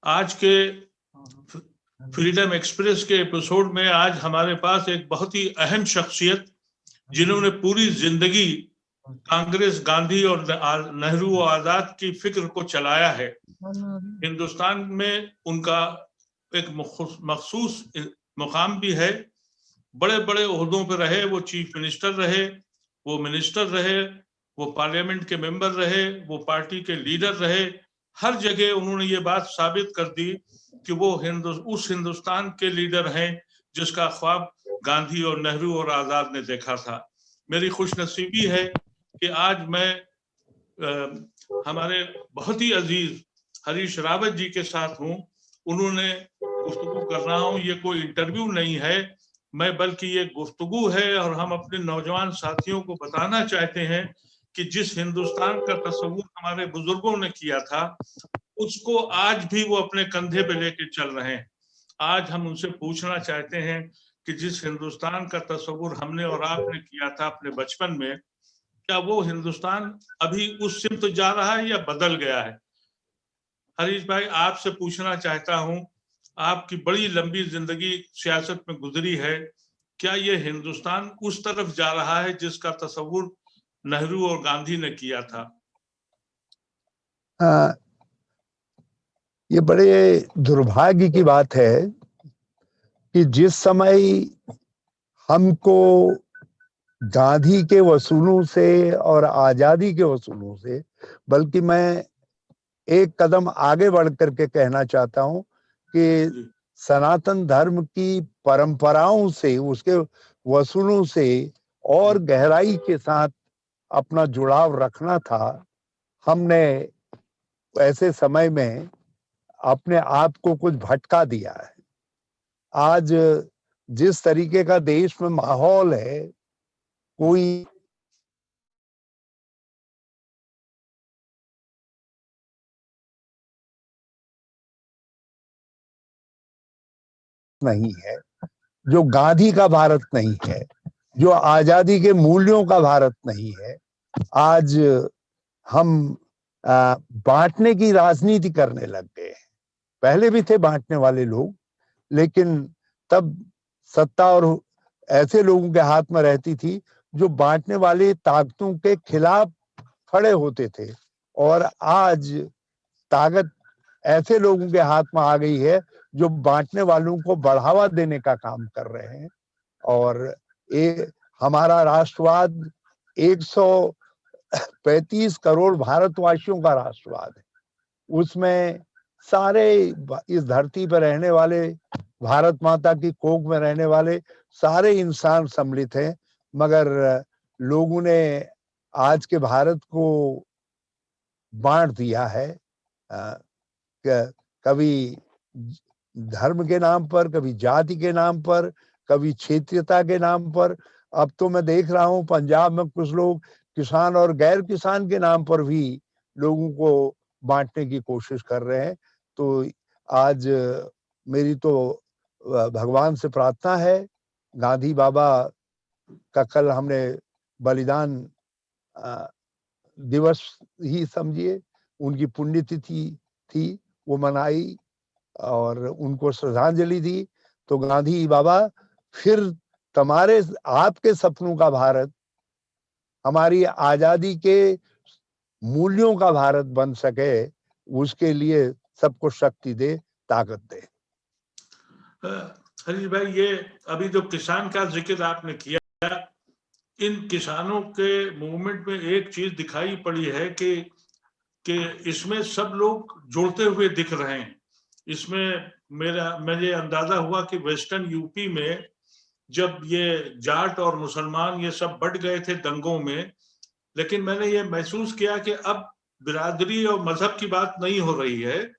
आज के freedom express के एपिसोड में आज हमारे पास एक बहुत ही अहम शख्सियत, जिन्होंने पूरी जिंदगी कांग्रेस, गांधी और नेहरू और आजाद की फिक्र को चलाया है। हिंदुस्तान में उनका एक मखसूस मुकाम भी है। बड़े बड़े ओहदों पर रहे, वो चीफ मिनिस्टर रहे, वो मिनिस्टर रहे, वो पार्लियामेंट के मेंबर रहे, वो पार्टी के लीडर रहे। हर जगह उन्होंने ये बात साबित कर दी कि वो उस हिंदुस्तान के लीडर हैं जिसका ख्वाब गांधी और नेहरू और आजाद ने देखा था। मेरी खुशनसीबी है कि आज मैं हमारे बहुत ही अजीज हरीश रावत जी के साथ हूँ। उन्होंने गुफ्तगू कर रहा हूँ, ये कोई इंटरव्यू नहीं है मैं, बल्कि ये गुफ्तगू है और हम अपने नौजवान साथियों को बताना चाहते हैं कि जिस हिंदुस्तान का तस्वुर हमारे बुजुर्गों ने किया था, उसको आज भी वो अपने कंधे पे लेके चल रहे हैं। आज हम उनसे पूछना चाहते हैं कि जिस हिंदुस्तान का तस्वुर हमने और आपने किया था अपने बचपन में, क्या वो हिंदुस्तान अभी उस सिमत जा रहा है या बदल गया है? हरीश भाई, आपसे पूछना चाहता हूं, आपकी बड़ी लंबी जिंदगी सियासत में गुजरी है, क्या ये हिंदुस्तान उस तरफ जा रहा है जिसका तस्वुर नेहरू और गांधी ने किया था? ये बड़े दुर्भाग्य की बात है कि जिस समय हमको गांधी के वसूलों से और आजादी के वसूलों से, बल्कि मैं एक कदम आगे बढ़ करके कहना चाहता हूं कि सनातन धर्म की परंपराओं से, उसके वसूलों से और गहराई के साथ अपना जुड़ाव रखना था। हमने ऐसे समय में अपने आप को कुछ भटका दिया है। आज जिस तरीके का देश में माहौल है, कोई नहीं है, जो गांधी का भारत नहीं है, जो आजादी के मूल्यों का भारत नहीं है। आज हम बांटने की राजनीति करने लग गए हैं। पहले भी थे बांटने वाले लोग, लेकिन तब सत्ता और ऐसे लोगों के हाथ में रहती थी जो बांटने वाली ताकतों के खिलाफ खड़े होते थे। और आज ताकत ऐसे लोगों के हाथ में आ गई है जो बांटने वालों को बढ़ावा देने का काम कर रहे हैं। और हमारा राष्ट्रवाद 135 करोड़ भारतवासियों का राष्ट्रवाद है। उसमें सारे इस धरती पर रहने वाले, भारत माता की कोख में रहने वाले सारे इंसान सम्मिलित हैं। मगर लोगों ने आज के भारत को बांट दिया है, कभी धर्म के नाम पर, कभी जाति के नाम पर, कभी क्षेत्रीयता के नाम पर। अब तो मैं देख रहा हूं पंजाब में कुछ लोग किसान और गैर किसान के नाम पर भी लोगों को बांटने की कोशिश कर रहे हैं। तो आज मेरी तो भगवान से प्रार्थना है, गांधी बाबा का कल हमने बलिदान दिवस ही समझिए, उनकी पुण्यतिथि थी, वो मनाई और उनको श्रद्धांजलि दी। तो गांधी बाबा फिर तुम्हारे आपके सपनों का भारत, हमारी आजादी के मूल्यों का भारत बन सके, उसके लिए सबको शक्ति दे, ताकत दे। हरीश भाई, ये अभी जो किसान का जिक्र आपने किया, इन किसानों के मूवमेंट में एक चीज दिखाई पड़ी है कि इसमें सब लोग जुड़ते हुए दिख रहे हैं। इसमें मुझे अंदाजा हुआ कि वेस्टर्न यूपी में जब ये जाट और मुसलमान ये सब बढ़ गए थे दंगों में, लेकिन मैंने ये महसूस किया कि अब बिरादरी और मजहब की बात नहीं हो रही है,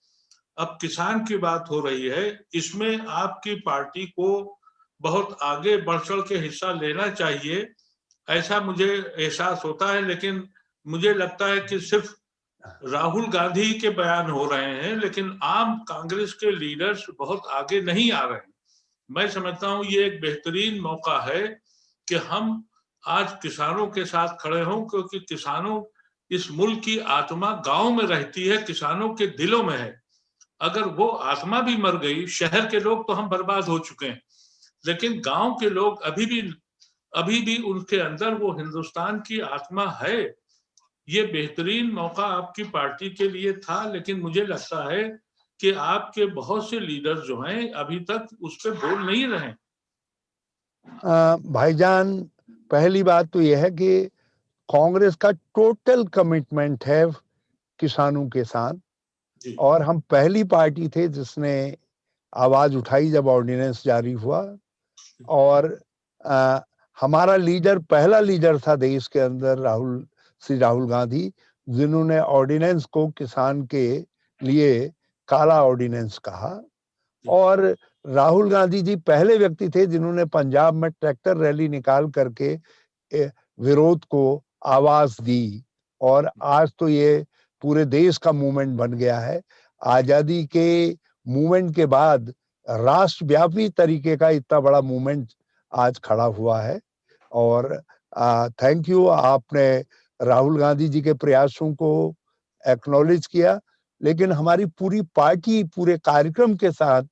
अब किसान की बात हो रही है। इसमें आपकी पार्टी को बहुत आगे बढ़ चढ़ के हिस्सा लेना चाहिए, ऐसा मुझे एहसास होता है। लेकिन मुझे लगता है कि सिर्फ राहुल गांधी के बयान हो रहे हैं, लेकिन आम कांग्रेस के लीडर्स बहुत आगे नहीं आ रहे हैं। मैं समझता हूं ये एक बेहतरीन मौका है कि हम आज किसानों के साथ खड़े हों, क्योंकि किसानों, इस मुल्क की आत्मा गांव में रहती है, किसानों के दिलों में है। अगर वो आत्मा भी मर गई, शहर के लोग तो हम बर्बाद हो चुके हैं, लेकिन गांव के लोग अभी भी उनके अंदर वो हिंदुस्तान की आत्मा है। ये बेहतरीन मौका आपकी पार्टी के लिए था, लेकिन मुझे लगता है कि आपके बहुत से लीडर जो हैं अभी तक उस पर बोल नहीं रहे। भाईजान, पहली बात तो यह है कि कांग्रेस का टोटल कमिटमेंट है किसानों के साथ, जी। और हम पहली पार्टी थे जिसने आवाज उठाई जब ऑर्डिनेंस जारी हुआ। और आ, हमारा लीडर, पहला लीडर था देश के अंदर, श्री राहुल गांधी, जिन्होंने ऑर्डिनेंस को किसान के लिए काला ऑर्डिनेंस कहा। और राहुल गांधी जी पहले व्यक्ति थे जिन्होंने पंजाब में ट्रैक्टर रैली निकाल करके विरोध को आवाज दी, और आज तो ये पूरे देश का मूवमेंट बन गया है। आजादी के मूवमेंट के बाद राष्ट्रव्यापी तरीके का इतना बड़ा मूवमेंट आज खड़ा हुआ है। और थैंक यू, आपने राहुल गांधी जी के प्रयासों को एक्नॉलेज किया, लेकिन हमारी पूरी पार्टी पूरे कार्यक्रम के साथ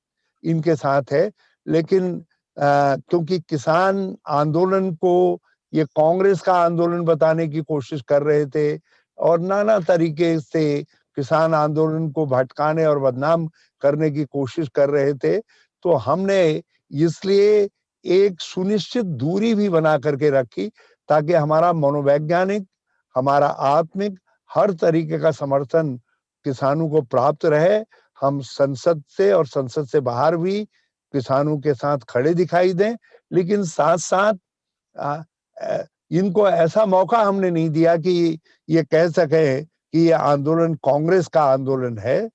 इनके साथ है। लेकिन क्योंकि किसान आंदोलन को ये कांग्रेस का आंदोलन बताने की कोशिश कर रहे थे और नाना तरीके से किसान आंदोलन को भटकाने और बदनाम करने की कोशिश कर रहे थे, तो हमने इसलिए एक सुनिश्चित दूरी भी बना करके रखी ताकि हमारा मनोवैज्ञानिक, हमारा आत्मिक, हर तरीके का समर्थन किसानों को प्राप्त रहे। हम संसद से और संसद से बाहर भी किसानों के साथ खड़े दिखाई दें, लेकिन साथ साथ इनको ऐसा मौका हमने नहीं दिया कि ये कह सके कि ये आंदोलन कांग्रेस का आंदोलन है,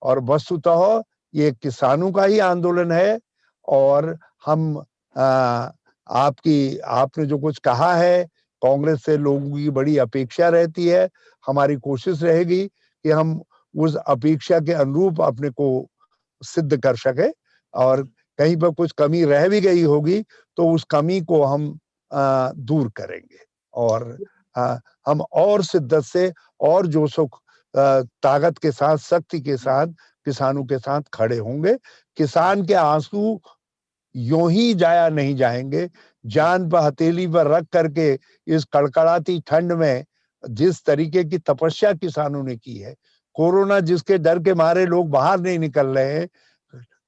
और वस्तुतः ये किसानों का ही आंदोलन है। और हम आपने जो कुछ कहा है, कांग्रेस से लोगों की बड़ी अपेक्षा रहती है। हमारी कोशिश रहेगी कि हम उस अपेक्षा के अनुरूप अपने को सिद्ध कर सके, और कहीं पर कुछ कमी रह भी गई होगी तो उस कमी को हम दूर करेंगे, और हम और शिद्दत से और जोशो ताकत के साथ, शक्ति के साथ किसानों के साथ खड़े होंगे। किसान के आंसू यूं ही जाया नहीं जाएंगे। जान पर हथेली पर रख करके इस कड़कड़ाती ठंड में जिस तरीके की तपस्या किसानों ने की है, कोरोना जिसके डर के मारे लोग बाहर नहीं निकल रहे हैं,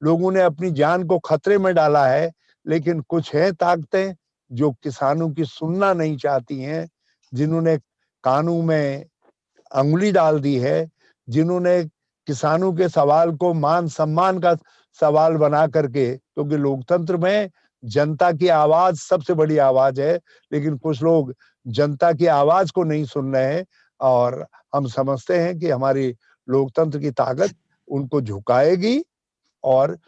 लोगों ने अपनी जान को खतरे में डाला है, लेकिन कुछ है ताकतें जो किसानों की सुनना नहीं चाहती हैं, जिन्होंने कानून में अंगुली डाल दी है, जिन्होंने किसानों के सवाल को मान सम्मान का सवाल बना करके, क्योंकि लोकतंत्र में जनता की आवाज सबसे बड़ी आवाज है, लेकिन कुछ लोग जनता की आवाज को नहीं सुन रहे हैं। और हम समझते हैं कि हमारी लोकतंत्र की ताकत उनको झुकाएगी। और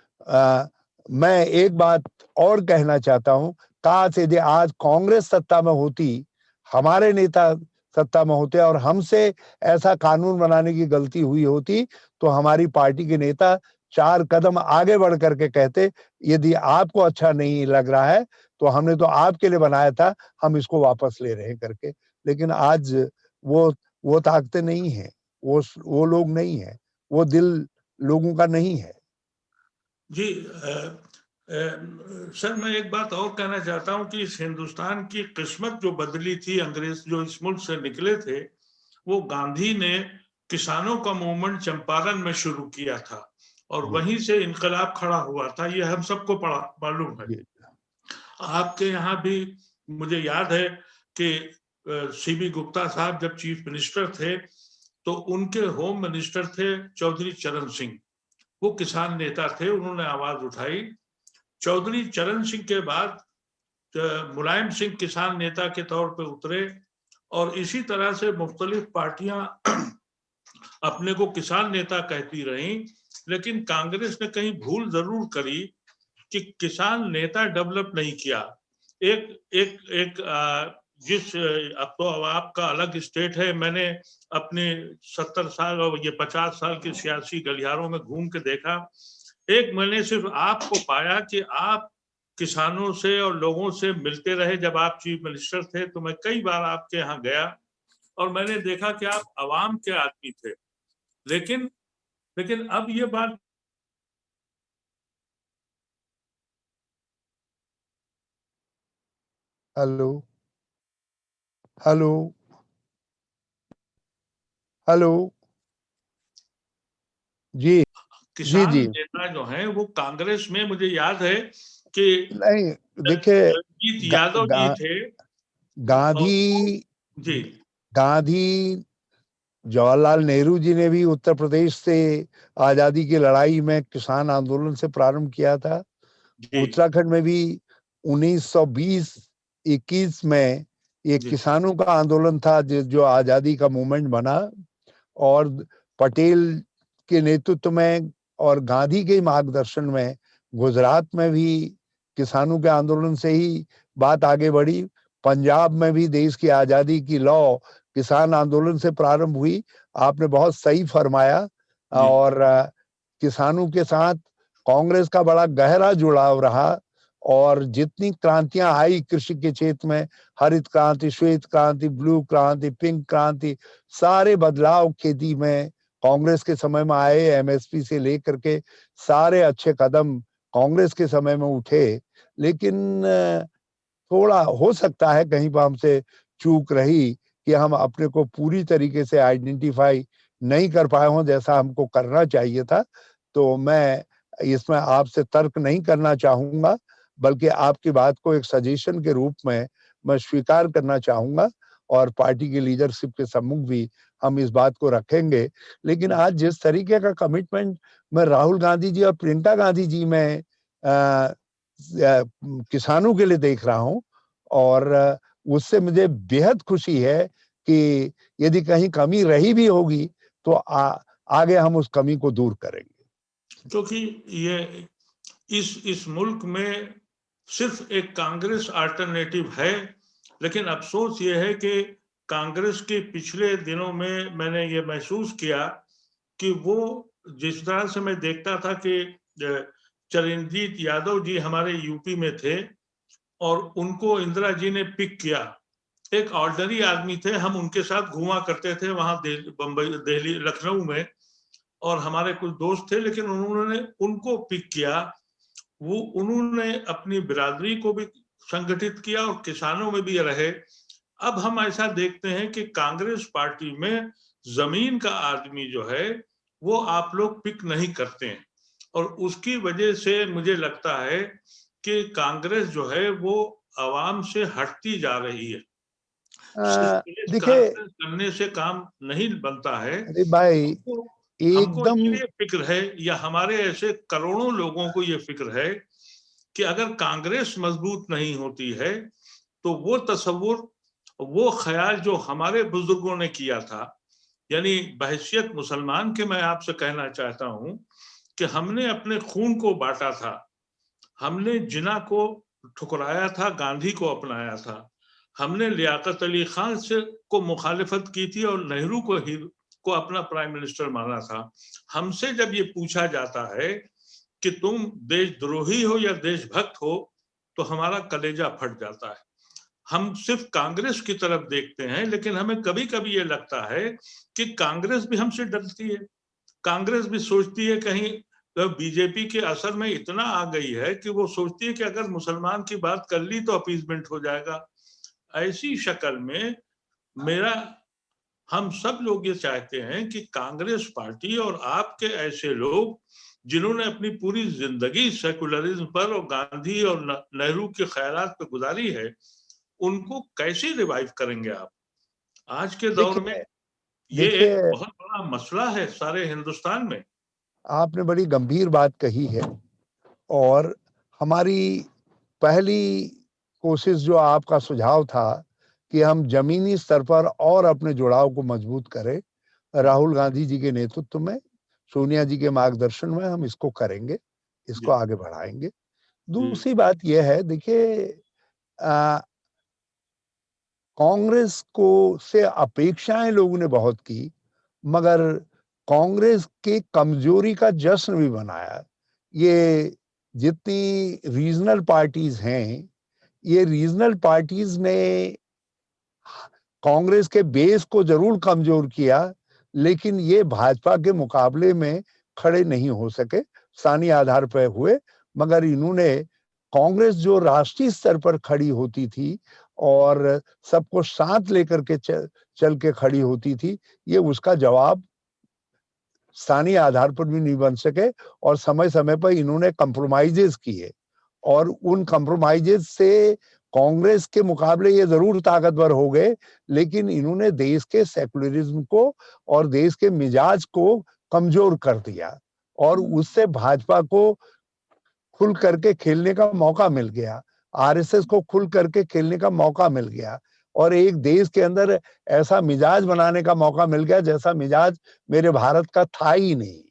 मैं एक बात और कहना चाहता हूं, काश यदि आज कांग्रेस सत्ता में होती, हमारे नेता सत्ता में होते और हमसे ऐसा कानून बनाने की गलती हुई होती, तो हमारी पार्टी के नेता 4 कदम आगे बढ़ करके कहते, यदि आपको अच्छा नहीं लग रहा है तो हमने तो आपके लिए बनाया था, हम इसको वापस ले रहे हैं करके। लेकिन आज वो ताकतें नहीं है, वो लोग नहीं है, वो दिल लोगों का नहीं है। जी, सर मैं एक बात और कहना चाहता हूं कि इस हिंदुस्तान की किस्मत जो बदली थी, अंग्रेज जो इस मुल्क से निकले थे, वो गांधी ने किसानों का मूवमेंट चंपारण में शुरू किया था और वहीं से इनकलाब खड़ा हुआ था। ये हम सबको मालूम है। आपके यहाँ भी मुझे याद है कि सीबी गुप्ता साहब जब चीफ मिनिस्टर थे तो उनके होम मिनिस्टर थे चौधरी चरण सिंह। वो किसान नेता थे, उन्होंने आवाज उठाई। चौधरी चरण सिंह के बाद मुलायम सिंह किसान नेता के तौर पे उतरे और इसी तरह से मुख्तलिफ पार्टियां अपने को किसान नेता कहती रहीं, लेकिन कांग्रेस ने कहीं भूल जरूर करी कि किसान नेता डेवलप नहीं किया। एक एक एक जिस अब तो आपका अलग स्टेट है, मैंने अपने 70 साल और ये 50 साल के सियासी गलियारों में घूम के देखा, एक मैंने सिर्फ आपको पाया कि आप किसानों से और लोगों से मिलते रहे। जब आप चीफ मिनिस्टर थे तो मैं कई बार आपके यहाँ गया और मैंने देखा कि आप आवाम के आदमी थे, लेकिन लेकिन अब ये बात हेलो हेलो हेलो जी जी किसान जी नेता जो हैं वो कांग्रेस में, मुझे याद है कि नहीं देखिए रणजीत गा, यादव जी गा, थे और गांधी जी गांधी जवाहरलाल नेहरू जी ने भी उत्तर प्रदेश से आजादी की लड़ाई में किसान आंदोलन से प्रारंभ किया था। जी उत्तराखंड में भी 1920-21 में ये जी किसानों का आंदोलन था जो आजादी का मूवमेंट बना। और पटेल के नेतृत्व में और गांधी के मार्गदर्शन में गुजरात में भी किसानों के आंदोलन से ही बात आगे बढ़ी। पंजाब में भी देश की आजादी की लौ किसान आंदोलन से प्रारंभ हुई। आपने बहुत सही फरमाया। जी और किसानों के साथ कांग्रेस का बड़ा गहरा जुड़ाव रहा। और जितनी क्रांतियां आई कृषि के क्षेत्र में, हरित क्रांति, श्वेत क्रांति, ब्लू क्रांति, पिंक क्रांति, सारे बदलाव खेती में कांग्रेस के समय में आए। एमएसपी से लेकर के सारे अच्छे कदम कांग्रेस के समय में उठे। लेकिन थोड़ा हो सकता है कहीं पर हमसे चूक रही कि हम अपने को पूरी तरीके से आइडेंटिफाई नहीं कर पाए हों जैसा हमको करना चाहिए था। तो मैं इसमें आपसे तर्क नहीं करना चाहूंगा, बल्कि आपकी बात को एक सजेशन के रूप में मैं स्वीकार करना चाहूंगा। और पार्टी की लीडरशिप के सम्मुख भी हम इस बात को रखेंगे। लेकिन आज जिस तरीके का कमिटमेंट मैं राहुल गांधी जी और प्रियंका गांधी जी में किसानों के लिए देख रहा हूं, और उससे मुझे बेहद खुशी है कि यदि कहीं कमी रही भी होगी तो आगे हम उस कमी को दूर करेंगे। क्योंकि ये इस मुल्क में सिर्फ एक कांग्रेस अल्टरनेटिव है। लेकिन अफसोस ये है कि कांग्रेस के पिछले दिनों में मैंने ये महसूस किया कि वो, जिस तरह से मैं देखता था कि चरणजीत यादव जी हमारे यूपी में थे और उनको इंदिरा जी ने पिक किया। एक ऑर्डिनरी आदमी थे, हम उनके साथ घूमा करते थे वहां बंबई, दिल्ली, लखनऊ में, और हमारे कुछ दोस्त थे, लेकिन उन्होंने उनको पिक किया। वो उन्होंने अपनी बिरादरी को भी संगठित किया और किसानों में भी रहे। अब हम ऐसा देखते हैं कि कांग्रेस पार्टी में जमीन का आदमी जो है वो आप लोग पिक नहीं करते हैं, और उसकी वजह से मुझे लगता है कि कांग्रेस जो है वो आवाम से हटती जा रही है। सिर्फ पुलिस देखिए कॉन्फ्रेंस करने से काम नहीं बनता है। अरे भाई हमको हमको एकदम ये फिक्र है, या हमारे ऐसे करोड़ों लोगों को ये फिक्र है कि अगर कांग्रेस मजबूत नहीं होती है तो वो तस्वुर, वो ख्याल जो हमारे बुजुर्गों ने किया था, यानी बहैसियत मुसलमान के, मैं आपसे कहना चाहता हूं कि हमने अपने खून को बांटा था, हमने जिना को ठुकराया था, गांधी को अपनाया था, हमने लियाकत अली खान से को मुखालिफत की थी और नेहरू को अपना प्राइम मिनिस्टर माना था। हमसे जब ये पूछा जाता है कि तुम देशद्रोही हो या देशभक्त हो, तो हमारा कलेजा फट जाता है। हम सिर्फ कांग्रेस की तरफ देखते हैं, लेकिन हमें कभी कभी ये लगता है कि कांग्रेस भी हमसे डरती है। कांग्रेस भी सोचती है कहीं तो बीजेपी के असर में इतना आ गई है कि वो सोचती है कि अगर मुसलमान की बात कर ली तो अपीजमेंट हो जाएगा। ऐसी शक्ल में मेरा, हम सब लोग ये चाहते हैं कि कांग्रेस पार्टी और आपके ऐसे लोग जिन्होंने अपनी पूरी जिंदगी सेकुलरिज्म पर और गांधी और नेहरू के ख्यालात पर गुजारी है, उनको कैसे रिवाइव करेंगे आप आज के दौर में? देखिए ये देखिए एक बहुत बड़ा मसला है सारे हिंदुस्तान में। आपने बड़ी गंभीर बात कही है। और हमारी पहली कोशिश जो आपका सुझाव था कि हम जमीनी स्तर पर और अपने जुड़ाव को मजबूत करें, राहुल गांधी जी के नेतृत्व में, सोनिया जी के मार्गदर्शन में हम इसको करेंगे, इसको जी आगे बढ़ाएंगे। जी दूसरी बात यह है, देखिए कांग्रेस को से अपेक्षाएं लोगों ने बहुत की, मगर कांग्रेस के कमजोरी का जश्न भी मनाया। ये जितनी रीजनल पार्टीज हैं, ये रीजनल पार्टीज ने कांग्रेस के बेस को जरूर कमजोर किया, लेकिन ये भाजपा के मुकाबले में खड़े नहीं हो सके, स्थानीय आधार पर हुए, मगर इन्होंने कांग्रेस जो राष्ट्रीय स्तर पर खड़ी होती थी और सबको साथ लेकर के चल के खड़ी होती थी, ये उसका जवाब स्थानीय आधार पर भी नहीं बन सके और समय समय पर इन्होंने कंप्रोमाइजेस किए और उन कंप्रोमाइजेस से कांग्रेस के मुकाबले ये जरूर ताकतवर हो गए, लेकिन इन्होंने देश के सेकुलरिज्म को और देश के मिजाज को कमजोर कर दिया और उससे भाजपा को खुल करके खेलने का मौका मिल गया, आरएसएस को खुल करके खेलने का मौका मिल गया और एक देश के अंदर ऐसा मिजाज बनाने का मौका मिल गया जैसा मिजाज मेरे भारत का था ही नहीं।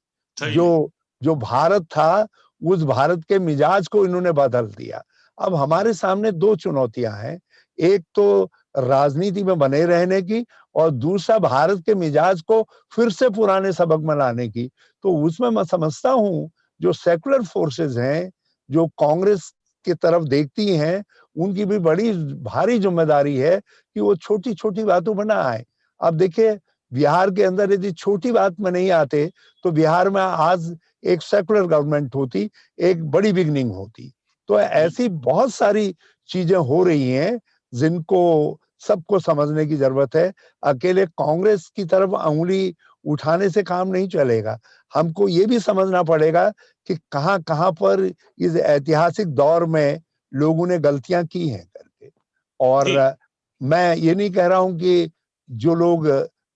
जो भारत था, उस भारत के मिजाज को इन्होंने बदल दिया। अब हमारे सामने दो चुनौतियां हैं, एक तो राजनीति में बने रहने की और दूसरा भारत के मिजाज को फिर से पुराने सबक में लाने की। तो उसमें मैं समझता हूं जो सेकुलर फोर्सेस हैं, जो कांग्रेस की तरफ देखती हैं, उनकी भी बड़ी भारी जिम्मेदारी है कि वो छोटी छोटी बातों में ना आए। अब देखिए, बिहार के अंदर यदि छोटी बात में नहीं आते तो बिहार में आज एक सेकुलर गवर्नमेंट होती, एक बड़ी बिगनिंग होती। तो ऐसी बहुत सारी चीजें हो रही हैं जिनको सबको समझने की जरूरत है। अकेले कांग्रेस की तरफ अंगुली उठाने से काम नहीं चलेगा, हमको ये भी समझना पड़ेगा कि कहां कहां पर इस ऐतिहासिक दौर में लोगों ने गलतियां की हैं करके। और मैं ये नहीं कह रहा हूं कि जो लोग,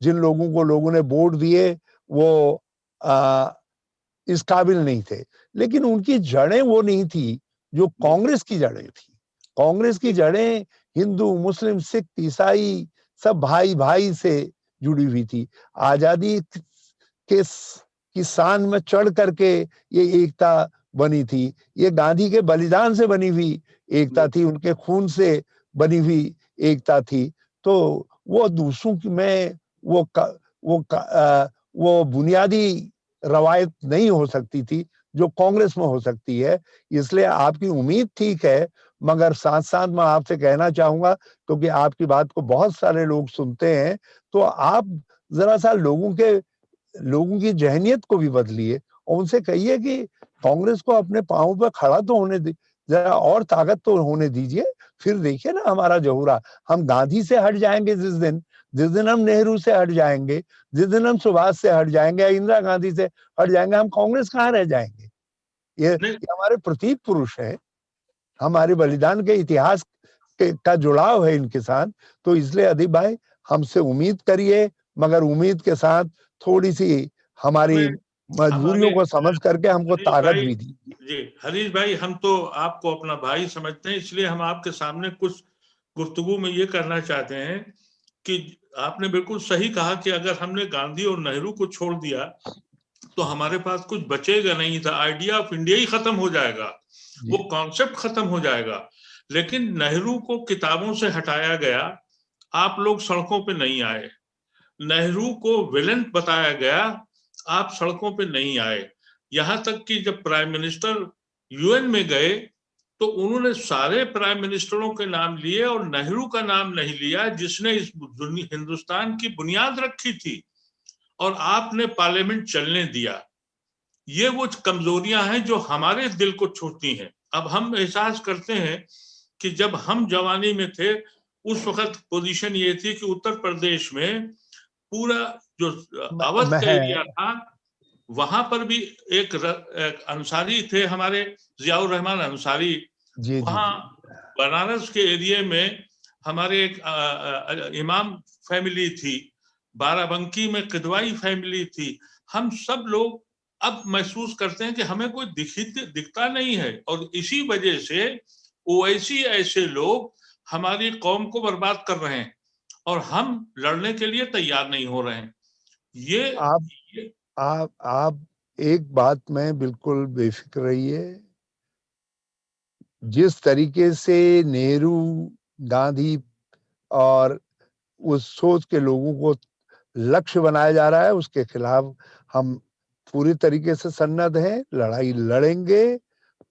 जिन लोगों को लोगों ने वोट दिए वो इस काबिल नहीं थे, लेकिन उनकी जड़ें वो नहीं थी जो कांग्रेस की जड़ें थी। कांग्रेस की जड़ें हिंदू, मुस्लिम, सिख, ईसाई सब भाई भाई से जुड़ी हुई थी। आजादी के की शान में चढ़ करके ये एकता बनी थी, ये गांधी के बलिदान से बनी हुई एकता थी, उनके खून से बनी हुई एकता थी। तो वो दूसरों की में वो बुनियादी रवायत नहीं हो सकती थी जो कांग्रेस में हो सकती है। इसलिए आपकी उम्मीद ठीक है, मगर साथ साथ मैं आपसे कहना चाहूंगा, क्योंकि आपकी बात को बहुत सारे लोग सुनते हैं, तो आप जरा सा लोगों की जहनियत को भी बदलिए और उनसे कहिए कि कांग्रेस को अपने पांव पर खड़ा तो होने दे, जरा और ताकत तो होने दीजिए, फिर देखिए ना हमारा जहुरा। हम गांधी से हट जाएंगे जिस दिन हम नेहरू से हट जाएंगे, जिस दिन हम सुभाष से हट जाएंगे या इंदिरा गांधी से हट जाएंगे, हम कांग्रेस कहाँ रह जाएंगे। ये हमारे प्रतीक पुरुष है, हमारे बलिदान के इतिहास का जुड़ाव है इनके साथ। तो इसलिए अदीप भाई, हमसे उम्मीद करिए, मगर उम्मीद के साथ थोड़ी सी हमारी मजबूरियों को समझ करके हमको ताकत भी दी। जी हरीश भाई, हम तो आपको अपना भाई समझते हैं, इसलिए हम आपके सामने कुछ गुफ्तगू में ये करना चाहते हैं कि आपने बिल्कुल सही कहा कि अगर हमने गांधी और नेहरू को छोड़ दिया तो हमारे पास कुछ बचेगा नहीं था, आइडिया ऑफ इंडिया ही खत्म हो जाएगा, वो कॉन्सेप्ट खत्म हो जाएगा। लेकिन नेहरू को किताबों से हटाया गया, आप लोग सड़कों पे नहीं आए। नेहरू को विलेन बताया गया, आप सड़कों पे नहीं आए। यहां तक कि जब प्राइम मिनिस्टर यूएन में गए तो उन्होंने सारे प्राइम मिनिस्टरों के नाम लिए और नेहरू का नाम नहीं लिया, जिसने इस हिंदुस्तान की बुनियाद रखी थी, और आपने पार्लियामेंट चलने दिया। ये वो कमजोरियां हैं जो हमारे दिल को छूती हैं। अब हम एहसास करते हैं कि जब हम जवानी में थे उस वक्त पोजीशन ये थी कि उत्तर प्रदेश में पूरा जो अवध का एरिया था, वहां पर भी एक अंसारी थे हमारे, जियाउर रहमान अंसारी। वहां बनारस के एरिया में हमारे एक इमाम फैमिली थी, बाराबंकी में किदवाई फैमिली थी। हम सब लोग अब महसूस करते हैं कि हमें कोई दिखता नहीं है, और इसी वजह से ओवैसी ऐसे लोग हमारी कौम को बर्बाद कर रहे हैं और हम लड़ने के लिए तैयार नहीं हो रहे हैं। ये आप एक बात में बिल्कुल बेफिक्र रहिए, जिस तरीके से नेहरू, गांधी और उस सोच के लोगों को लक्ष्य बनाया जा रहा है, उसके खिलाफ हम पूरी तरीके से सन्नद्ध हैं, लड़ाई लड़ेंगे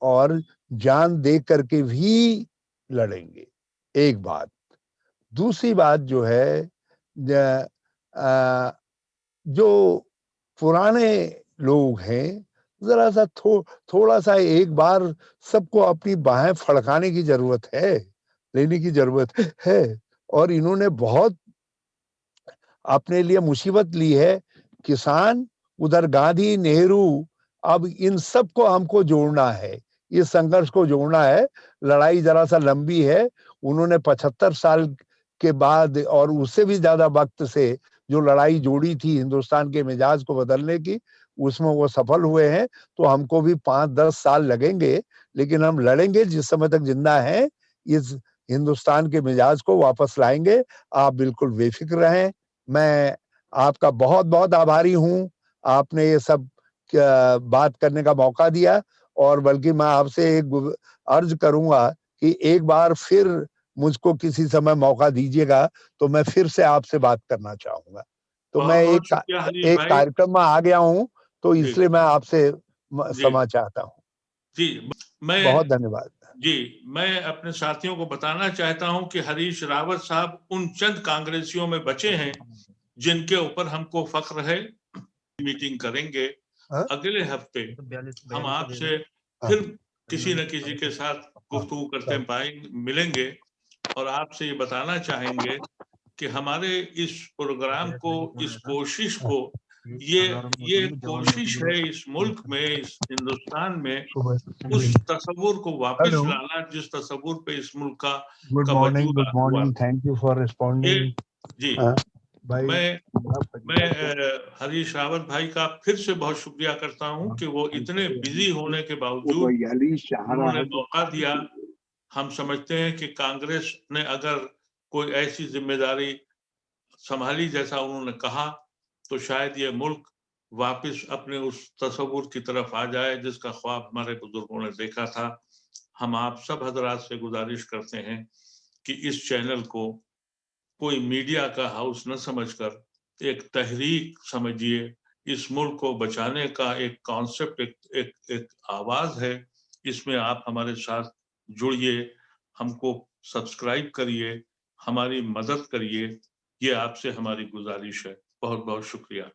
और जान दे करके भी लड़ेंगे। एक बात। दूसरी बात जो है, जो पुराने लोग हैं, जरा सा थोड़ा सा एक बार सबको अपनी बाहें फड़काने की जरूरत है, लेने की जरूरत है। और इन्होंने बहुत अपने लिए मुसीबत ली है। किसान, उधर गांधी, नेहरू, अब इन सबको हमको जोड़ना है, इस संघर्ष को जोड़ना है। लड़ाई जरा सा लंबी है। उन्होंने 75 साल के बाद और उससे भी ज्यादा वक्त से जो लड़ाई जोड़ी थी हिंदुस्तान के मिजाज को बदलने की, उसमें वो सफल हुए हैं। तो हमको भी 5-10 साल लगेंगे, लेकिन हम लड़ेंगे जिस समय तक जिंदा हैं, इस हिंदुस्तान के मिजाज को वापस लाएंगे। आप बिल्कुल बेफिक्र रहें। मैं आपका बहुत बहुत आभारी हूं, आपने ये सब बात करने का मौका दिया। और बल्कि मैं आपसे एक अर्ज करूंगा कि एक बार फिर मुझको किसी समय मौका दीजिएगा, तो मैं फिर से आपसे बात करना चाहूंगा। तो मैं बहुत बहुत शुक्रिया हरीश एक भाई। कार्यक्रम में आ गया हूं, तो जी इसलिए मैं आपसे जी क्षमा चाहता हूं। जी। मैं बहुत धन्यवाद। जी मैं अपने साथियों को बताना चाहता हूं कि हरीश रावत साहब उन चंद कांग्रेसियों में बचे हैं जिनके ऊपर हमको फख्र है। मीटिंग करेंगे हाँ? अगले हफ्ते। हम आपसे हाँ, फिर किसी न किसी के साथ गुफ्तगू करते पाएंगे, मिलेंगे और आपसे ये बताना चाहेंगे कि हमारे इस प्रोग्राम को, इस कोशिश को, ये कोशिश है इस मुल्क में, इस हिंदुस्तान में उस तस्वुर को वापस हेलो, लाना जिस तस्वुर पे इस मुल्क का गुड वजूद हुआ। मॉर्निंग, थैंक यू फॉर ये रिस्पॉन्डिंग। जी भाई, मैं हरीश रावत भाई का फिर से बहुत शुक्रिया करता हूं कि वो इतने बिजी होने के बावजूद उन्होंने मौका दिया। हम समझते हैं कि कांग्रेस ने अगर कोई ऐसी जिम्मेदारी संभाली जैसा उन्होंने कहा, तो शायद ये मुल्क वापस अपने उस तस्वुर की तरफ आ जाए जिसका ख्वाब हमारे बुजुर्गों ने देखा था। हम आप सब हजरात से गुजारिश करते हैं कि इस चैनल को कोई मीडिया का हाउस न समझकर एक तहरीक समझिए। इस मुल्क को बचाने का एक कॉन्सेप्ट, एक आवाज है। इसमें आप हमारे साथ जुड़िए, हमको सब्सक्राइब करिए, हमारी मदद करिए। ये आपसे हमारी गुजारिश है। बहुत बहुत शुक्रिया।